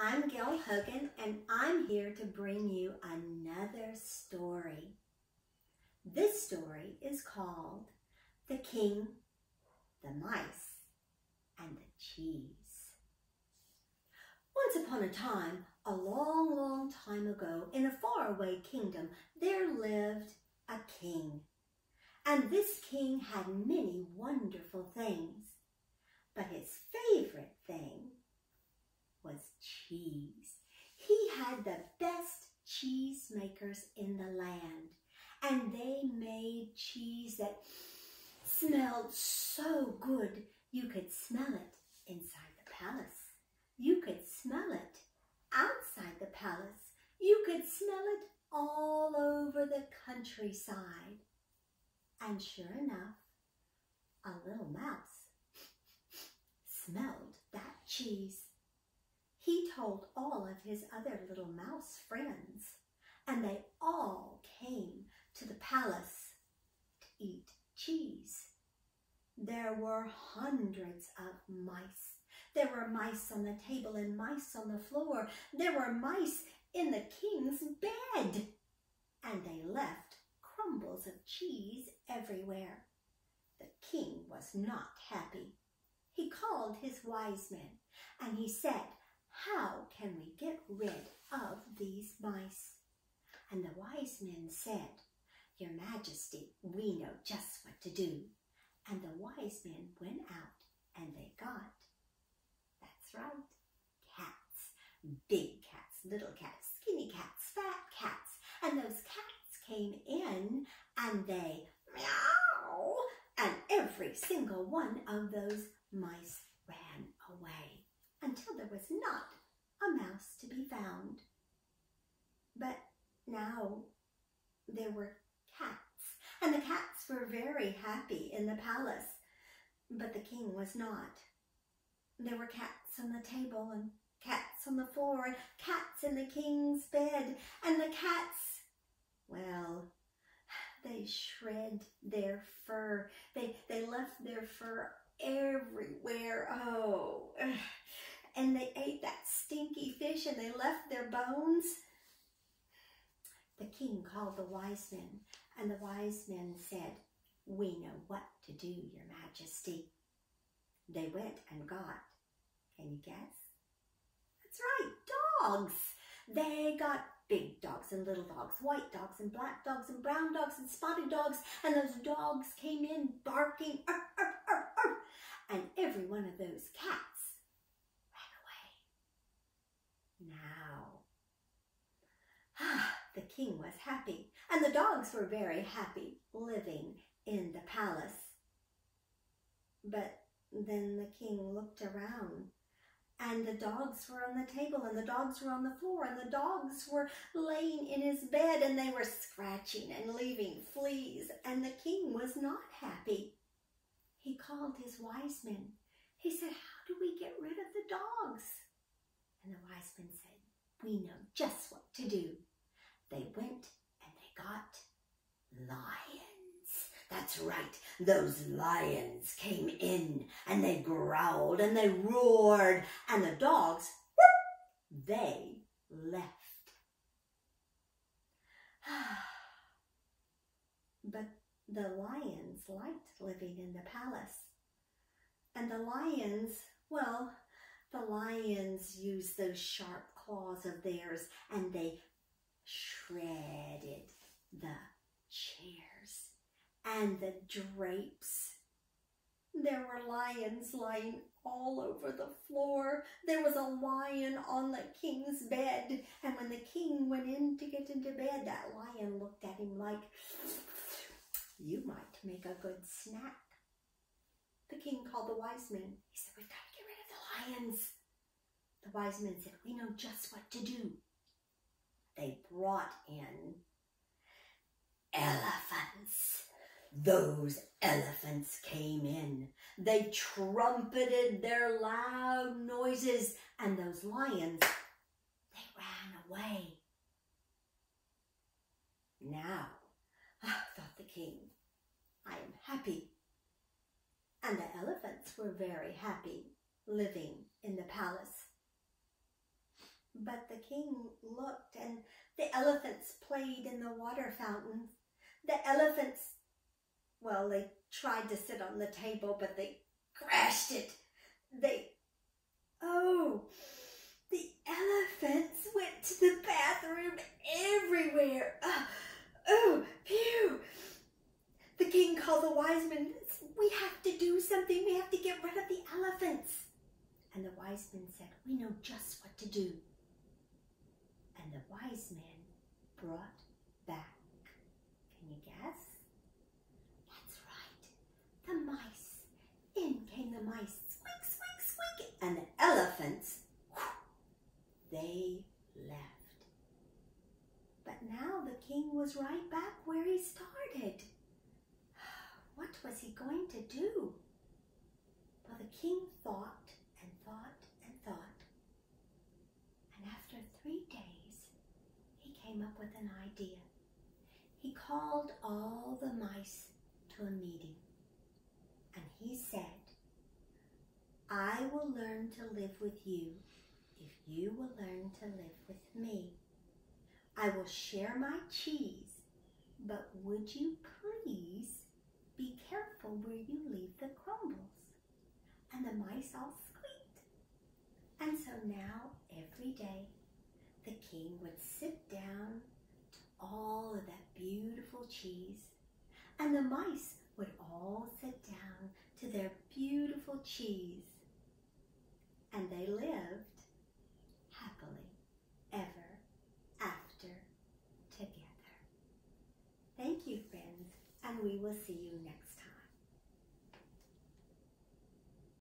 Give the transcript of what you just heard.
I'm Gail Hogan, and I'm here to bring you another story. This story is called The King, the Mice, and the Cheese. Once upon a time, a long, long time ago, in a faraway kingdom, there lived a king. And this king had many wonderful things, but his favorite thing was cheese. He had the best cheesemakers in the land, and they made cheese that smelled so good you could smell it inside the palace. You could smell it outside the palace. You could smell it all over the countryside. And sure enough, a little mouse smelled that cheese. He told all of his other little mouse friends, and they all came to the palace to eat cheese. There were hundreds of mice. There were mice on the table and mice on the floor. There were mice in the king's bed, and they left crumbles of cheese everywhere. The king was not happy. He called his wise men, and he said, "How can we get rid of these mice?" And the wise men said, "Your Majesty, we know just what to do." And the wise men went out and they got, that's right, cats. Big cats, little cats, skinny cats, fat cats. And those cats came in and they meow, and every single one of those mice ran away until there was not a mouse to be found. But now there were cats, and the cats were very happy in the palace, but the king was not. There were cats on the table and cats on the floor and cats in the king's bed, and the cats, well, they shred their fur. They left their fur everywhere. Oh, and they ate that stinky fish and they left their bones. The king called the wise men, and the wise men said, "We know what to do, Your Majesty." They went and got, can you guess? That's right, dogs. They got big dogs and little dogs, white dogs and black dogs and brown dogs and spotted dogs, and those dogs came in barking, arf, arf, arf, arf, and every one of those cats ran away. Now, the king was happy, and the dogs were very happy living in the palace. But then the king looked around, and the dogs were on the table, and the dogs were on the floor, and the dogs were laying in his bed, and they were scratching and leaving fleas, and the king was not happy. He called his wise men. He said, "How do we get rid of the dogs?" And the wise men said, "We know just what to do." They went and they got lions. That's right, those lions came in and they growled and they roared, and the dogs, whoop, they left. But the lions liked living in the palace. And the lions, well, the lions used those sharp claws of theirs and they shredded the chairs and the drapes. There were lions lying all over the floor. There was a lion on the king's bed, and when the king went in to get into bed, that lion looked at him like, "You might make a good snack." The king called the wise men. He said, "We've got to get rid of the lions." The wise men said, "We know just what to do." They brought in elephants. Those elephants came in. They trumpeted their loud noises, and those lions, they ran away. Now, thought the king, I am happy. And the elephants were very happy living in the palace. But the king looked, and the elephants played in the water fountain. The elephants, well, they tried to sit on the table, but they crashed it. The elephants went to the bathroom everywhere. Phew. The king called the wise men. We have to do something. We have to get rid of the elephants. And the wise men said, we know just what to do. And the wise men brought back, can you guess? That's right, the mice. In came the mice, squeak, squeak, squeak. And the elephants, they left. But now the king was right back where he started. What was he going to do? Well, the king thought and thought and thought. And after 3 days, he came up with an idea. He called all the mice to a meeting. And he said, I will learn to live with you if you will learn to live with me. I will share my cheese, but would you please be careful where you leave the crumbles? And the mice all squeaked. And so now every day the king would sit down to all of that beautiful cheese, and the mice would all sit down to their beautiful cheese. And they lived happily ever after together. Thank you, friends, and we will see you next time.